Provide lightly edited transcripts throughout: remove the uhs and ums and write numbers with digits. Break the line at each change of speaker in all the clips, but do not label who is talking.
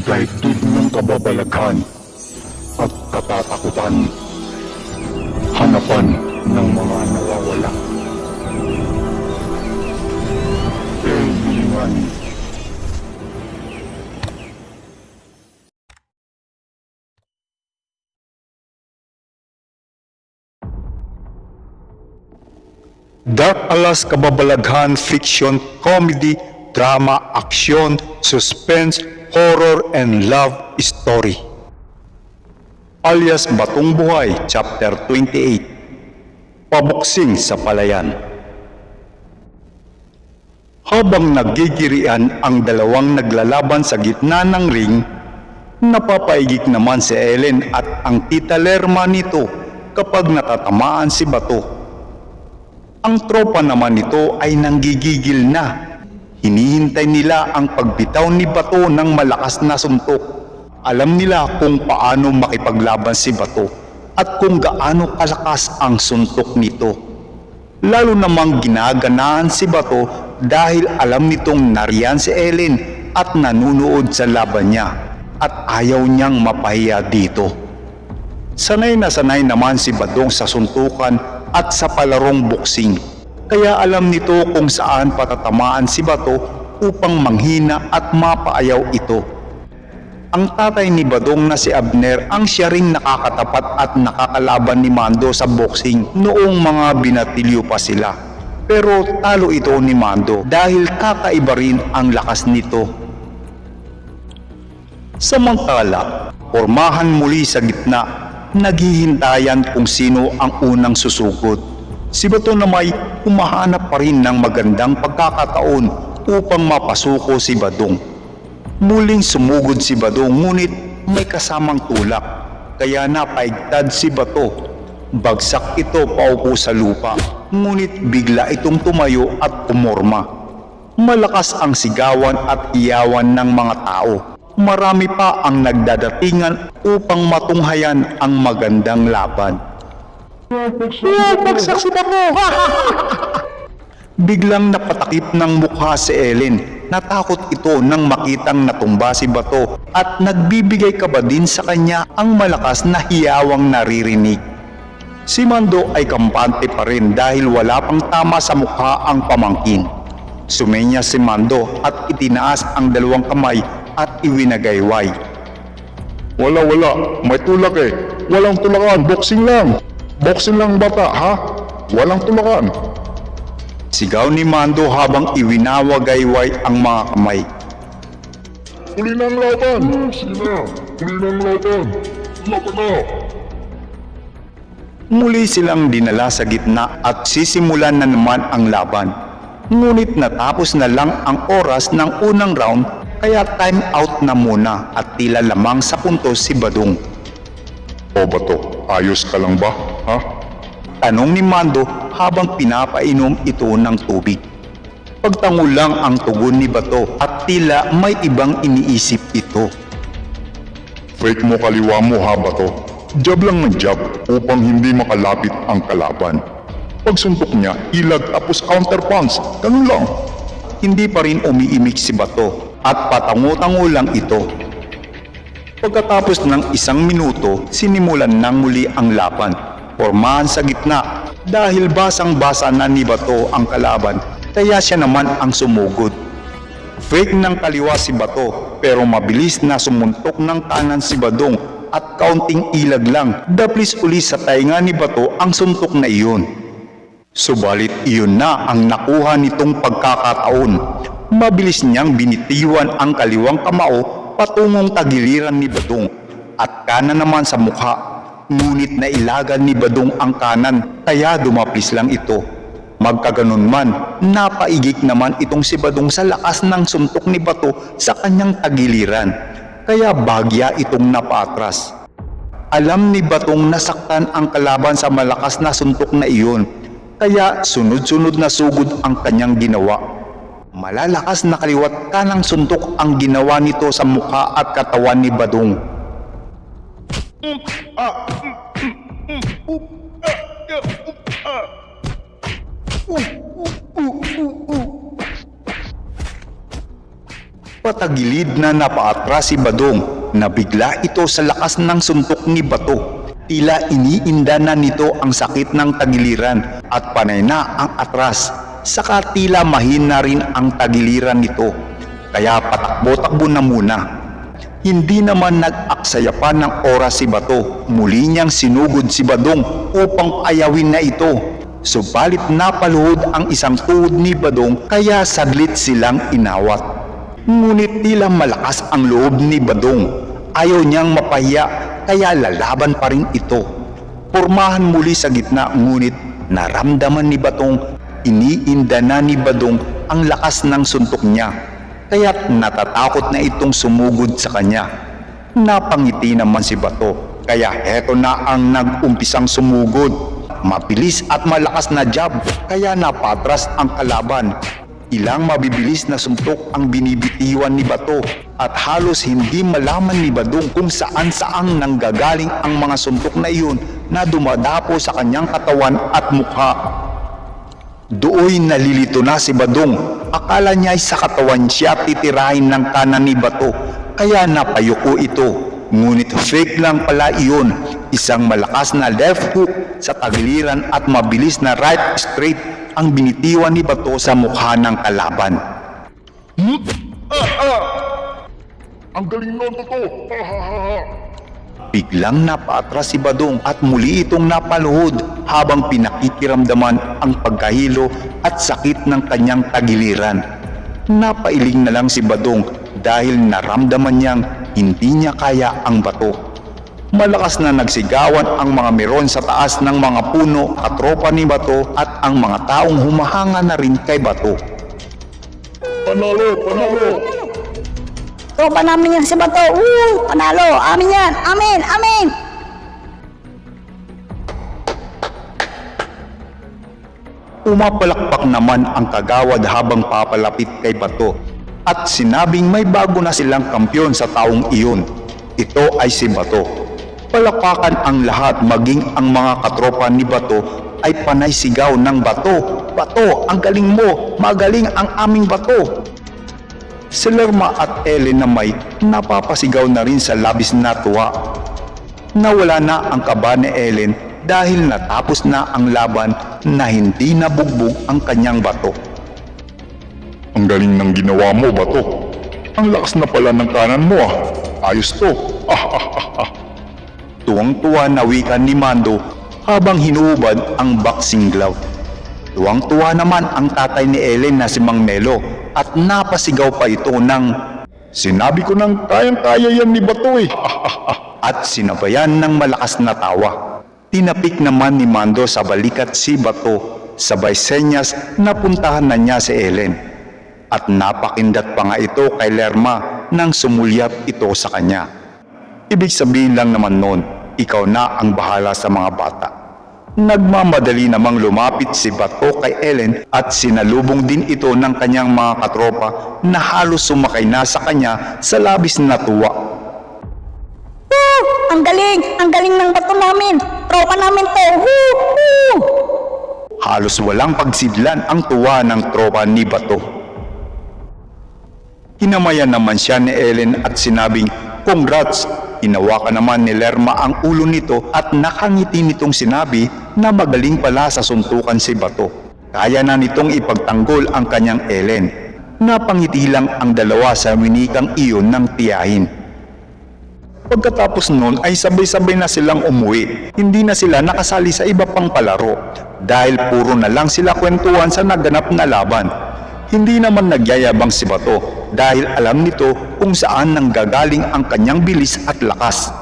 Daigdig ng kababalaghan at katatakutan. Hanapan ng mga nawawala. Kailangan. Dark Alas kababalaghan, fiction, comedy, drama, aksyon, suspense, horror, and love story. Alias Batong Buhay, Chapter 28. Paboksing sa Palayan. Habang nagigirian ang dalawang naglalaban sa gitna ng ring, napapaigik naman si Ellen at ang tita Lerma nito kapag natatamaan si Bato. Ang tropa naman nito ay nanggigigil na. Hinihintay nila ang pagbitaw ni Bato ng malakas na suntok. Alam nila kung paano makipaglaban si Bato at kung gaano kalakas ang suntok nito. Lalo namang ginaganahan si Bato dahil alam nitong nariyan si Ellen at nanunood sa laban niya at ayaw niyang mapahiya dito. Sanay na sanay naman si Badong sa suntukan at sa palarong boksing. Kaya alam nito kung saan patatamaan si Bato upang manghina at mapaayaw ito. Ang tatay ni Badong na si Abner ang siya ring nakakatapat at nakakalaban ni Mando sa boxing noong mga binatilyo pa sila. Pero talo ito ni Mando dahil kakaiba rin ang lakas nito. Samantala, pormahan muli sa gitna, naghihintayan kung sino ang unang susugod. Si Bato na may humahanap pa rin ng magandang pagkakataon upang mapasuko si Badong. Muling sumugod si Badong ngunit may kasamang tulak, kaya napaigtad si Bato. Bagsak ito paupo sa lupa, ngunit bigla itong tumayo at pumorma. Malakas ang sigawan at iyawan ng mga tao. Marami pa ang nagdadatingan upang matunghayan ang magandang laban. Bagsak si Bato! Biglang napatakip ng mukha si Ellen. Natakot ito nang makitang natumba si Bato at nagbibigay kaba din sa kanya ang malakas na hiyawang naririnig. Si Mando ay kampante pa rin dahil wala pang tama sa mukha ang pamangkin. Sumenya si Mando at itinaas ang dalawang kamay at iwinagayway. Wala, may tulak eh. Walang tulakan, boxing lang. Boxing lang bata, ha? Walang tulakan. Sigaw ni Mando habang iwinawagayway ang mga kamay. Huli na ang laban! Huli na ang laban! Laban na! Muli silang dinala sa gitna at sisimulan na naman ang laban. Ngunit natapos na lang ang oras ng unang round kaya time out na muna at tila lamang sa puntos si Badong. O Bato, ayos ka lang ba, ha? Tanong ni Mando habang pinapainom ito ng tubig. Pagtango lang ang tugon ni Bato at tila may ibang iniisip ito. Fake mo kaliwa mo ha Bato. Jab lang ng jab upang hindi makalapit ang kalaban. Pagsuntok niya, ilag tapos counter punch. Ganun lang. Hindi pa rin umiimik si Bato at patango-tango lang ito. Pagkatapos ng 1 minuto, sinimulan nang muli ang laban. Pormahan sa gitna dahil basang-basa na ni Bato ang kalaban kaya siya naman ang sumugod. Fake ng kaliwa si Bato pero mabilis na sumuntok ng kanan si Badong at kaunting ilag lang daplis uli sa tainga ni Bato ang suntok na iyon. Subalit iyon na ang nakuha nitong pagkakataon. Mabilis niyang binitiwan ang kaliwang kamao patungong tagiliran ni Badong at kanan naman sa mukha. Ngunit nailagan ni Badong ang kanan kaya dumaplis lang ito. Magkaganon man, napaigik naman itong si Badong sa lakas ng suntok ni Bato sa kanyang tagiliran. Kaya bagya itong napatras. Alam ni Batong nasaktan ang kalaban sa malakas na suntok na iyon. Kaya sunod-sunod na sugod ang kanyang ginawa. Malalakas na kaliwat kanang suntok ang ginawa nito sa mukha at katawan ni Badong. Patagilid na napaatras si Badong na bigla ito sa lakas ng suntok ni Bato. Tila iniinda na nito ang sakit ng tagiliran at panay na ang atras. Saka tila mahina rin ang tagiliran nito. Kaya patakbo-takbo na muna. Hindi naman nag-aksaya pa ng oras si Bato. Muli niyang sinugod si Badong upang ayawin na ito. Subalit napaluhod ang isang tuhod ni Badong kaya saglit silang inawat. Ngunit tila malakas ang loob ni Badong. Ayaw niyang mapahiya kaya lalaban pa rin ito. Pormahan muli sa gitna ngunit naramdaman ni Batong iniinda na ni Badong ang lakas ng suntok niya. Kaya't natatakot na itong sumugod sa kanya. Napangiti naman si Bato kaya heto na ang nag-umpisang sumugod. Mabilis at malakas na jab kaya napatras ang kalaban. Ilang mabibilis na suntok ang binibitiwan ni Bato at halos hindi malaman ni Badong kung saan-saang nanggagaling ang mga suntok na iyon na dumadapo sa kanyang katawan at mukha. Dooy nalilito na si Badong. Akala niya ay sa katawan siya titirahin ng kanan ni Bato kaya napayuko ito. Ngunit fake lang pala iyon. Isang malakas na left hook sa tagiliran at mabilis na right straight ang binitiwan ni Bato sa mukha ng kalaban.
Ang galing nun, Bato!
Biglang napaatras si Badong at muli itong napaluhod habang pinakikiramdaman ang pagkahilo at sakit ng kanyang tagiliran. Napailing na lang si Badong dahil naramdaman niyang hindi niya kaya ang Bato. Malakas na nagsigawan ang mga meron sa taas ng mga puno at tropa ni Bato at ang mga taong humahanga na rin kay Bato.
Panalo! Panalo!
Tropa namin yan si Bato. Panalo. Amin yan. Amin. Amin.
Umapalakpak naman ang kagawad habang papalapit kay Bato at sinabing may bago na silang kampyon sa taong iyon. Ito ay si Bato. Palakpakan ang lahat maging ang mga katropa ni Bato ay panay sigaw ng Bato. Bato, ang galing mo. Magaling ang aming Bato. Si Lerma at Ellen na may napapasigaw na rin sa labis na tuwa. Nawala na ang kaba ni Ellen dahil natapos na ang laban na hindi nabugbog ang kanyang bato.
Ang galing ng ginawa mo, Bato. Ang lakas na pala ng kanan mo Ayos to.
Tuwang-tuwa na wika ni Mando habang hinuhubad ang boxing glove. Tuwang-tuwa naman ang tatay ni Ellen na si Mang Melo at napasigaw pa ito ng
Sinabi ko nang kayang-kaya yan ni Bato
at sinabayan ng malakas na tawa. Tinapik naman ni Mando sa balikat si Bato, sabay senyas na puntahan na niya si Ellen. At napakindat pa nga ito kay Lerma nang sumulyap ito sa kanya. Ibig sabihin lang naman nun, ikaw na ang bahala sa mga bata. Nagmamadali namang lumapit si Bato kay Ellen at sinalubong din ito ng kanyang mga katropa na halos sumakay na sa kanya sa labis na tuwa.
Ang galing ng Bato namin. Tropa namin to.
Halos walang pagsidlan ang tuwa ng tropa ni Bato. Hinamayan naman siya ni Ellen at sinabing, "Congrats!" Hinawakan naman ni Lerma ang ulo nito at nakangiti nitong sinabi na magaling pala sa suntukan si Bato. Kaya na nitong ipagtanggol ang kanyang Ellen. Napangiti lang ang dalawa sa winikang iyon ng tiyahin. Pagkatapos noon ay sabay-sabay na silang umuwi. Hindi na sila nakasali sa iba pang palaro dahil puro na lang sila kwentuhan sa naganap na laban. Hindi naman nagyayabang si Bato dahil alam nito kung saan nanggagaling ang kanyang bilis at lakas.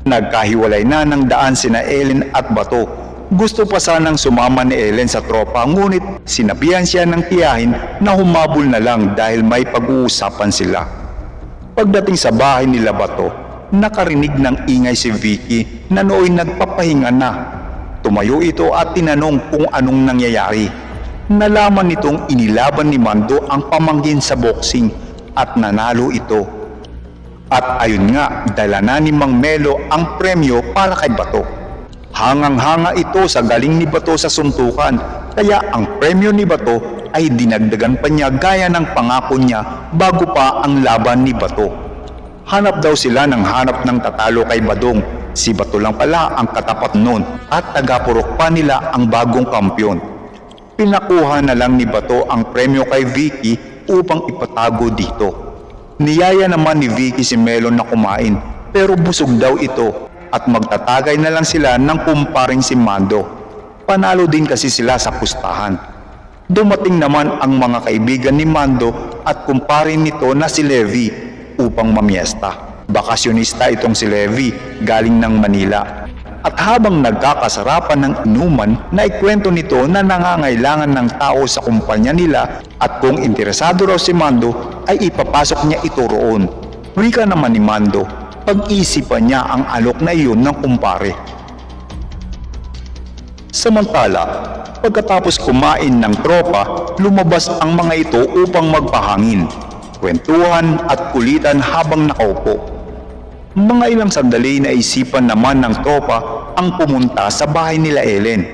Nagkahiwalay na ng daan sina Ellen at Bato. Gusto pa sanang sumama ni Ellen sa tropa ngunit sinabihan siya ng tiyahin na humabol na lang dahil may pag-uusapan sila. Pagdating sa bahay nila Bato, nakarinig ng ingay si Vicky na nooy nagpapahinga na. Tumayo ito at tinanong kung anong nangyayari. Nalaman nitong inilaban ni Mando ang pamangkin sa boxing at nanalo ito. At ayun nga, dala na ni Mang Melo ang premyo para kay Bato. Hangang-hanga ito sa galing ni Bato sa suntukan Kaya ang premyo ni Bato ay dinagdagan pa niya gaya ng pangako niya bago pa ang laban ni Bato. Hanap daw sila ng hanap ng tatalo kay Badong. Si Bato lang pala ang katapat nun at tagapurok pa nila ang bagong kampyon. Pinakuha na lang ni Bato ang premyo kay Vicky upang ipatago dito. Niyaya naman ni Vicky si Melon na kumain pero busog daw ito at magtatagay na lang sila ng kumparing si Mando. Panalo din kasi sila sa pustahan. Dumating naman ang mga kaibigan ni Mando at kumparin nito na si Levi upang mamiesta. Bakasyonista itong si Levi galing ng Manila. At habang nagkakasarapan ng inuman, naikwento nito na nangangailangan ng tao sa kumpanya nila at kung interesado raw si Mando ay ipapasok niya ito roon. Wika naman ni Mando, pag-isipan niya ang alok na iyon ng kumpare. Samantala, pagkatapos kumain ng tropa, lumabas ang mga ito upang magpahangin, kwentuhan at kulitan habang nakaupo. Mga ilang sandali na isipan naman ng tropa ang pumunta sa bahay nila Ellen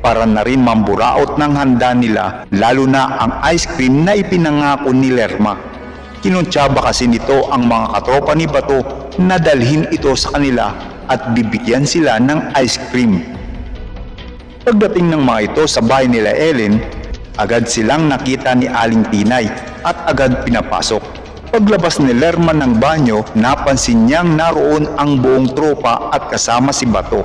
para na rin mamburaot ng handa nila, lalo na ang ice cream na ipinangako ni Lerma. Kinuntsaba kasi nito ang mga katropa ni Bato na dalhin ito sa kanila at bibigyan sila ng ice cream. Pagdating ng mga ito sa bahay nila Ellen, agad silang nakita ni Aling Tinay at agad pinapasok. Paglabas ni Lerma ng banyo, napansin niyang naroon ang buong tropa at kasama si Bato.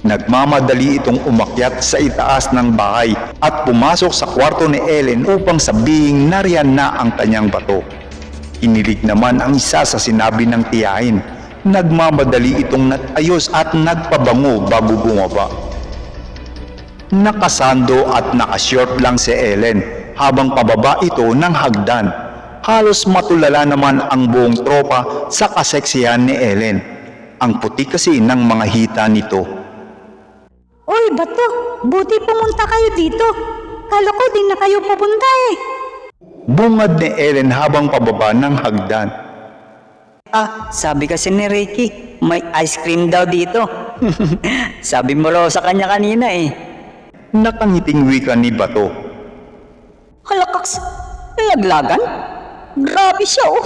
Nagmamadali itong umakyat sa itaas ng bahay at pumasok sa kwarto ni Ellen upang sabihing nariyan na ang kanyang Bato. Kinilig naman ang isa sa sinabi ng tiyahin. Nagmamadali itong natayos at nagpabango bago bumaba. Nakasando at nakashort lang si Ellen habang pababa ito ng hagdan. Halos matulala naman ang buong tropa sa kaseksihan ni Ellen. Ang puti kasi ng mga hita nito.
Uy, Bato, buti pumunta kayo dito. Kala ko din na kayo pupunta eh.
Bungad ni Ellen habang pababa ng hagdan.
Sabi kasi ni Ricky, may ice cream daw dito. Sabi mo raw sa kanya kanina eh.
Nakangiting wika ni Bato.
Halakaks, laglagan? Grabe siya oh.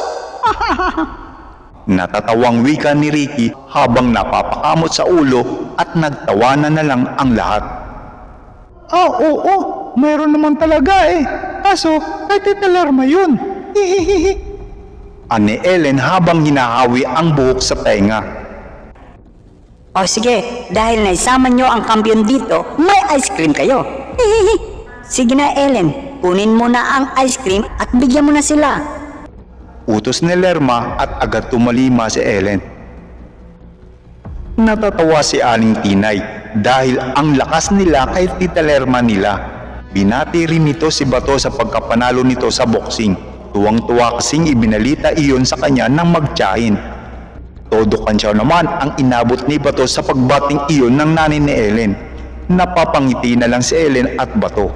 Natatawang wika ni Ricky habang napapakamot sa ulo at nagtawanan na lang ang lahat. Oo, mayroon naman talaga eh. Kaso, kay Tita Lerma yun. Hihihihi. Ani Ellen habang hinahawi ang buhok sa tenga.
O sige, dahil naisama nyo ang kampiyon dito, may ice cream kayo. Sige na Ellen, kunin mo na ang ice cream at bigyan mo na sila.
Utos ni Lerma at agad tumalima si Ellen. Natatawa si Aling Tinay dahil ang lakas nila kay Tita Lerma nila. Binati rin nito si Bato sa pagkapanalo nito sa boxing. Tuwang-tuwa kasing ibinalita iyon sa kanya ng magtiyahin. Todo kansyaw naman ang inabot ni Bato sa pagbating iyon ng nanay ni Ellen. Napapangiti na lang si Ellen at Bato.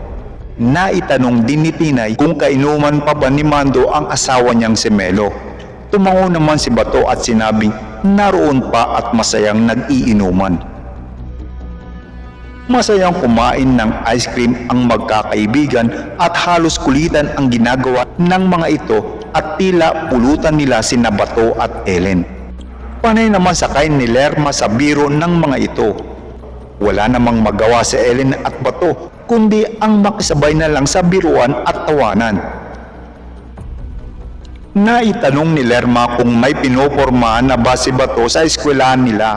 Naitanong din ni Tinay kung kainuman pa ba ni Mando ang asawa niyang si Melo. Tumango naman si Bato at sinabing naroon pa at masayang nag-iinuman. Masayang kumain ng ice cream ang magkakaibigan at halos kulitan ang ginagawa ng mga ito at tila pulutan nila sina Bato at Ellen. Panay naman sakay ni Lerma sa biro ng mga ito. Wala namang magawa si Ellen at Bato kundi ang makisabay na lang sa biruan at tawanan. Naitanong ni Lerma kung may pinopormahan na ba si Bato sa eskwelahan nila.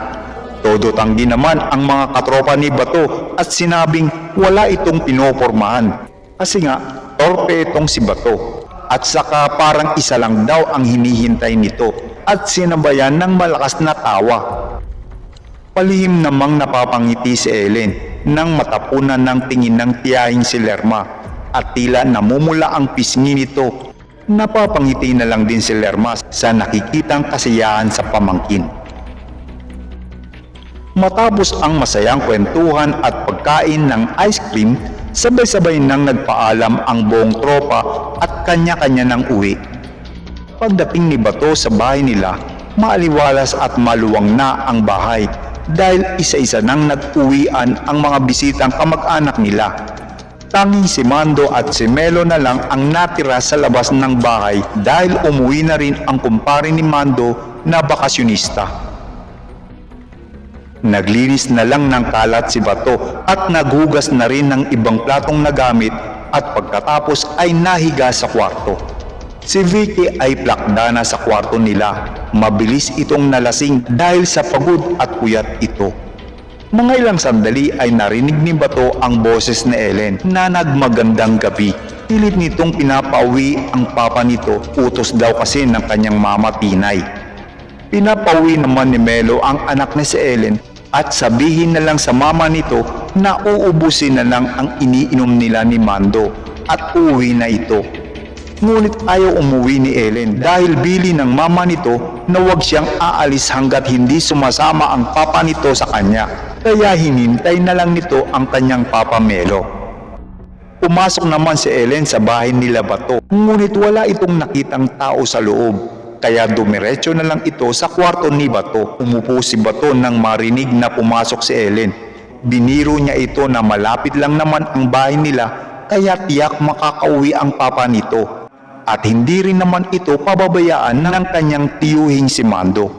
Todo tanggi naman ang mga katropa ni Bato at sinabing wala itong pinopormahan. Kasi nga, torpe itong si Bato. At saka parang isa lang daw ang hinihintay nito at sinabayan ng malakas na tawa. Palihim namang napapangiti si Ellen nang matapunan ng tingin ng tiyahing si Lerma at tila namumula ang pisngi nito. Napapangiti na lang din si Lerma sa nakikitang kasiyahan sa pamangkin. Matapos ang masayang kwentuhan at pagkain ng ice cream, sabay-sabay nang nagpaalam ang buong tropa at kanya-kanya ng uwi. Pagdating ni Bato sa bahay nila, maaliwalas at maluwang na ang bahay dahil isa-isa nang nag-uwian ang mga bisitang kamag-anak nila. Tanging si Mando at si Melo na lang ang natira sa labas ng bahay dahil umuwi na rin ang kumpare ni Mando na bakasyonista. Naglinis na lang ng kalat si Bato at naghugas na rin ng ibang platong nagamit at pagkatapos ay nahiga sa kwarto. Si Vicky ay plakda na sa kwarto nila. Mabilis itong nalasing dahil sa pagod at puyat ito. Mga ilang sandali ay narinig ni Bato ang boses ni Ellen na nagmagandang gabi. Pilit nitong pinapauwi ang papa nito, utos daw kasi ng kanyang mama Tinay. Pinapauwi naman ni Melo ang anak ni si Ellen at sabihin na lang sa mama nito na uubusin na lang ang iniinom nila ni Mando at uuwi na ito. Ngunit ayaw umuwi ni Ellen dahil bili ng mama nito na huwag siyang aalis hanggat hindi sumasama ang papa nito sa kanya. Kaya hinintay na lang nito ang kanyang papa Melo. Pumasok naman si Ellen sa bahay nila Bato, ngunit wala itong nakitang tao sa loob. Kaya dumiretso na lang ito sa kwarto ni Bato. Umupo si Bato nang marinig na pumasok si Ellen. Biniro niya ito na malapit lang naman ang bahay nila kaya tiyak makakauwi ang papa nito. At hindi rin naman ito pababayaan ng kanyang tiyuhing si Mando.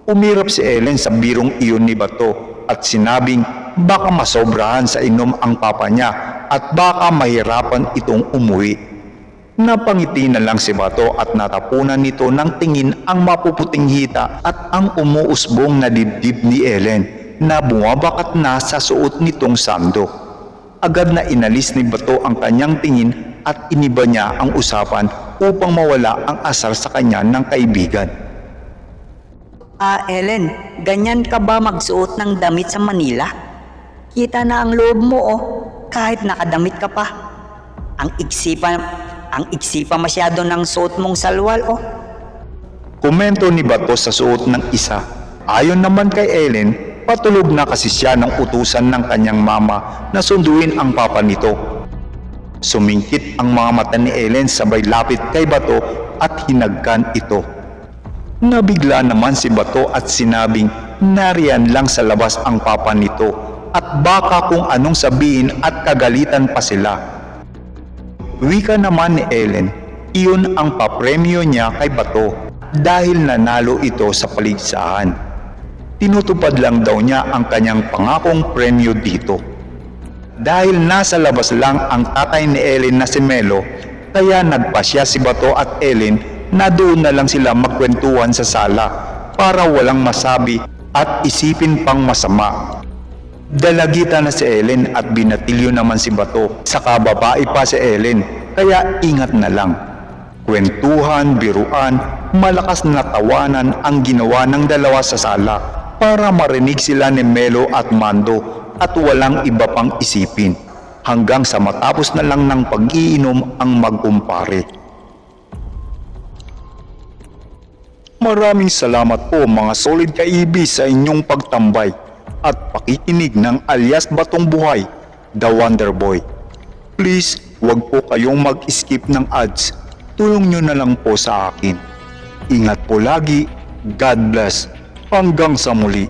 Umirap si Ellen sa birong iyon ni Bato at sinabing baka masobrahan sa inom ang papa niya at baka mahirapan itong umuwi. Napangiti na lang si Bato at natapunan nito ng tingin ang mapuputing hita at ang umuusbong na dibdib ni Ellen na bumabakat na sa suot nitong sando. Agad na inalis ni Bato ang kanyang tingin at iniba niya ang usapan upang mawala ang asar sa kanya ng kaibigan.
Ellen, ganyan ka ba magsuot ng damit sa Manila? Kita na ang loob mo kahit nakadamit ka pa. Ang iksi pa masyado ng suot mong salwal
Komento ni Bato sa suot ng isa. Ayon naman kay Ellen, patulog na kasi siya ng utusan ng kanyang mama na sunduin ang papa nito. Sumingkit ang mga mata ni Ellen sabay lapit kay Bato at hinagkan ito. Nabigla naman si Bato at sinabing nariyan lang sa labas ang papa nito at baka kung anong sabihin at kagalitan pa sila. Wika naman ni Ellen, iyon ang papremyo niya kay Bato dahil nanalo ito sa paligsahan. Tinutupad lang daw niya ang kanyang pangakong premyo dito. Dahil nasa labas lang ang tatay ni Ellen na si Melo, kaya nagpasya si Bato at Ellen na doon na lang sila magkwentuhan sa sala para walang masabi at isipin pang masama. Dalagita na si Ellen at binatilyo naman si Bato, saka babae pa si Ellen, kaya ingat na lang. Kwentuhan, biruan, malakas na tawanan ang ginawa ng dalawa sa sala para marinig sila ni Melo at Mando at walang iba pang isipin hanggang sa matapos na lang ng pag-iinom ang magkumpare. Maraming salamat po mga solid kaibi sa inyong pagtambay at pakikinig ng alias Batong Buhay, The Wonder Boy. Please, wag po kayong mag-skip ng ads. Tulong nyo na lang po sa akin. Ingat po lagi. God bless. Hanggang sa muli.